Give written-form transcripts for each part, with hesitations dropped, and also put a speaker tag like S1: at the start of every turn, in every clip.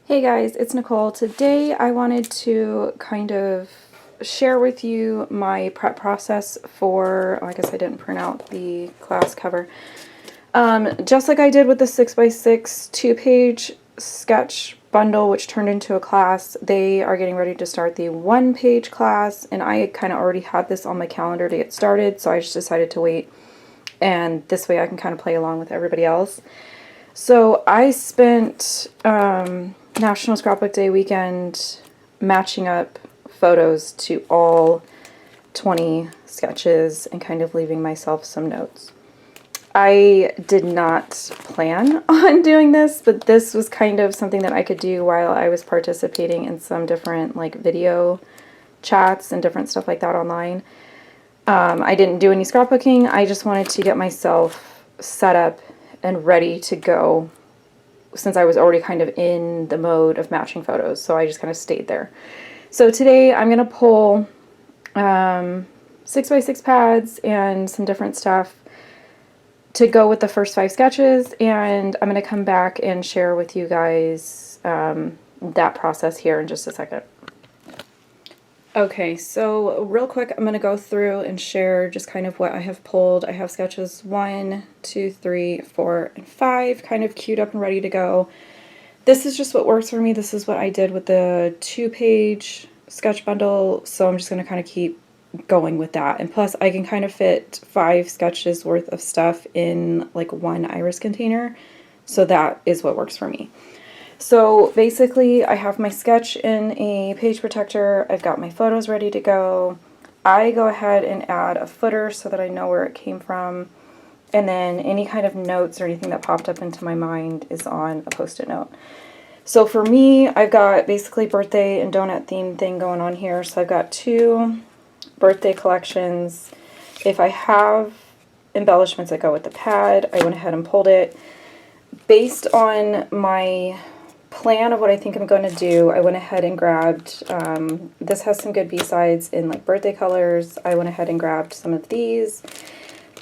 S1: Hey guys, it's Nicole. Today I wanted to kind of share with you my prep process for, I guess I didn't print out the class cover. Just like I did with the 6x6 2-page sketch bundle, which turned into a class, they are getting ready to start the 1-page class, and I kind of already had this on my calendar to get started, so I just decided to wait, and this way I can kind of play along with everybody else. So I spent National Scrapbook Day weekend matching up photos to all 20 sketches and kind of leaving myself some notes. I did not plan on doing this, but this was kind of something that I could do while I was participating in some different like video chats and different stuff like that online. I didn't do any scrapbooking. I just wanted to get myself set up and ready to go since I was already kind of in the mode of matching photos, so I just kind of stayed there. So today I'm going to pull 6x6 pads and some different stuff to go with the first 5 sketches, and I'm going to come back and share with you guys that process here in just a second. Okay, so real quick, I'm going to go through and share just kind of what I have pulled. I have sketches 1, 2, 3, 4, and 5 kind of queued up and ready to go. This is just what works for me. This is what I did with the 2-page sketch bundle, so I'm just going to kind of keep going with that. And plus, I can kind of fit 5 sketches worth of stuff in like one iris container, so that is what works for me. So basically I have my sketch in a page protector, I've got my photos ready to go. I go ahead and add a footer so that I know where it came from, and then any kind of notes or anything that popped up into my mind is on a post-it note. So for me, I've got basically birthday and donut theme thing going on here. So I've got 2 birthday collections. If I have embellishments that go with the pad, I went ahead and pulled it. Based on my plan of what I think I'm going to do, I went ahead and grabbed, this has some good B-sides in like birthday colors. I went ahead and grabbed some of these.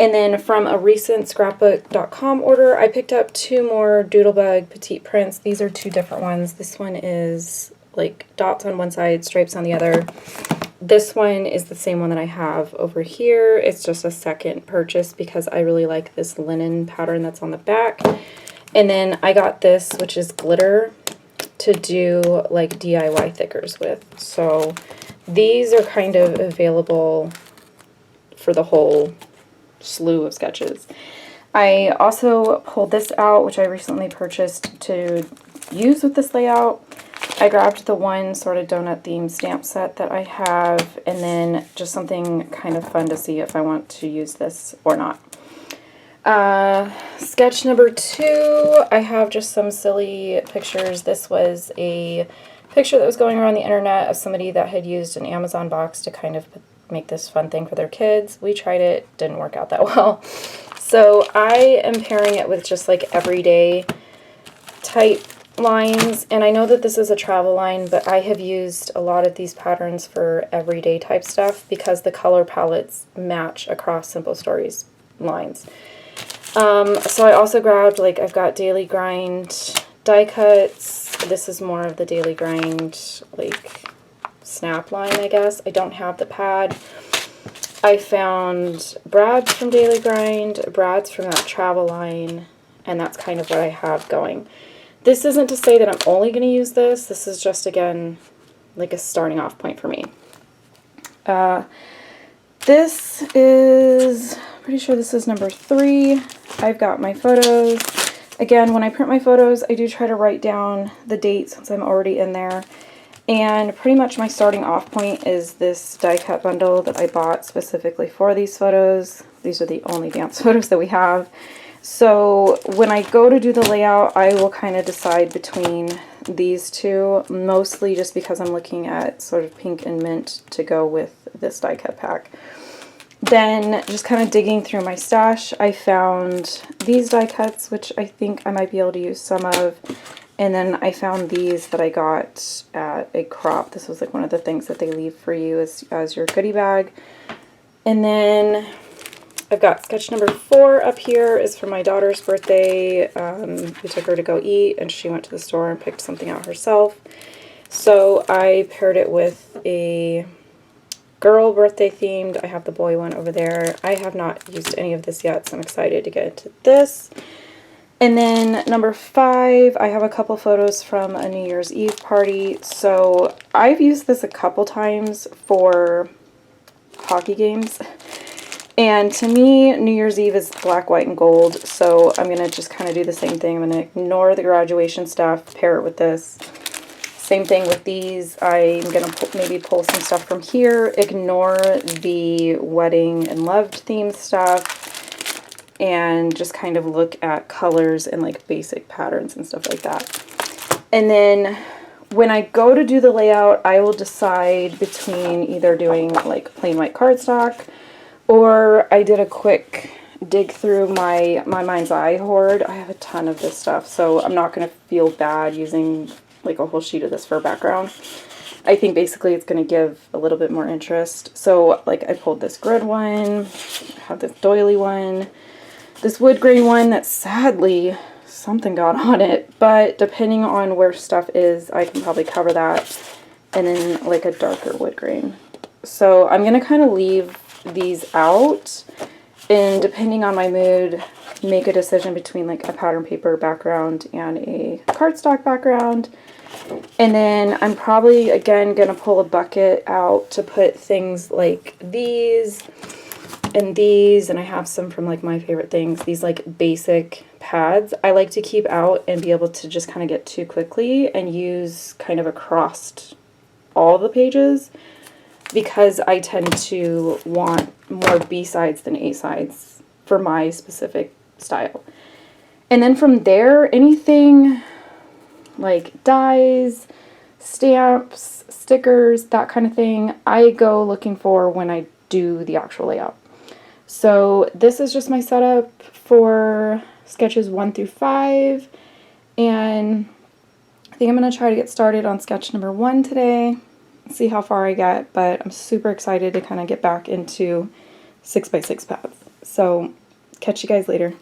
S1: And then from a recent scrapbook.com order, I picked up 2 more Doodlebug petite prints. These are 2 different ones. This one is like dots on one side, stripes on the other. This one is the same one that I have over here. It's just a second purchase because I really like this linen pattern that's on the back. And then I got this, which is glitter, to do like DIY thickers with. So these are kind of available for the whole slew of sketches. I also pulled this out, which I recently purchased to use with this layout. I grabbed the one sort of donut themed stamp set that I have, and then just something kind of fun to see if I want to use this or not. Sketch number 2, I have just some silly pictures. This was a picture that was going around the internet of somebody that had used an Amazon box to kind of make this fun thing for their kids. We tried it, didn't work out that well. So I am pairing it with just like everyday type lines, and I know that this is a travel line, but I have used a lot of these patterns for everyday type stuff because the color palettes match across Simple Stories lines. So I also grabbed, like, I've got Daily Grind die cuts. This is more of the Daily Grind, like, snap line, I guess. I don't have the pad. I found brads from Daily Grind, brads from that travel line, and that's kind of what I have going. This isn't to say that I'm only going to use this. This is just, again, like a starting off point for me. This is, pretty sure this is number 3. I've got my photos. Again, when I print my photos, I do try to write down the date since I'm already in there. And pretty much my starting off point is this die cut bundle that I bought specifically for these photos. These are the only dance photos that we have. So when I go to do the layout, I will kind of decide between these 2, mostly just because I'm looking at sort of pink and mint to go with this die cut pack. Then just kind of digging through my stash, I found these die cuts, which I think I might be able to use some of. And then I found these that I got at a crop. This was like one of the things that they leave for you as your goodie bag. And then I've got sketch number 4 up here is for my daughter's birthday. We took her to go eat, and she went to the store and picked something out herself. So I paired it with a girl birthday themed. I have the boy one over there. I have not used any of this yet, so I'm excited to get into this. And then number 5, I have a couple photos from a New Year's Eve party. So I've used this a couple times for hockey games. And to me, New Year's Eve is black, white, and gold. So I'm going to just kind of do the same thing. I'm going to ignore the graduation stuff, pair it with this. Same thing with these. I'm going to maybe pull some stuff from here, ignore the wedding and loved theme stuff, and just kind of look at colors and like basic patterns and stuff like that. And then when I go to do the layout, I will decide between either doing like plain white cardstock, or I did a quick dig through my Mind's Eye hoard. I have a ton of this stuff, so I'm not going to feel bad using like a whole sheet of this for a background. I think basically it's going to give a little bit more interest. So like I pulled this grid one, I have this doily one, this wood grain one that sadly something got on it, but depending on where stuff is, I can probably cover that, and then like a darker wood grain. So I'm going to kind of leave these out, and depending on my mood, make a decision between like a pattern paper background and a cardstock background. And then I'm probably again going to pull a bucket out to put things like these, and I have some from like my favorite things, these like basic pads I like to keep out and be able to just kind of get to quickly and use kind of across all the pages, because I tend to want more B-sides than A-sides for my specific style. And then from there, anything like dies, stamps, stickers, that kind of thing, I go looking for when I do the actual layout. So this is just my setup for sketches 1 through 5, and I think I'm going to try to get started on sketch number 1 today, see how far I get, but I'm super excited to kind of get back into 6x6 pads. So catch you guys later.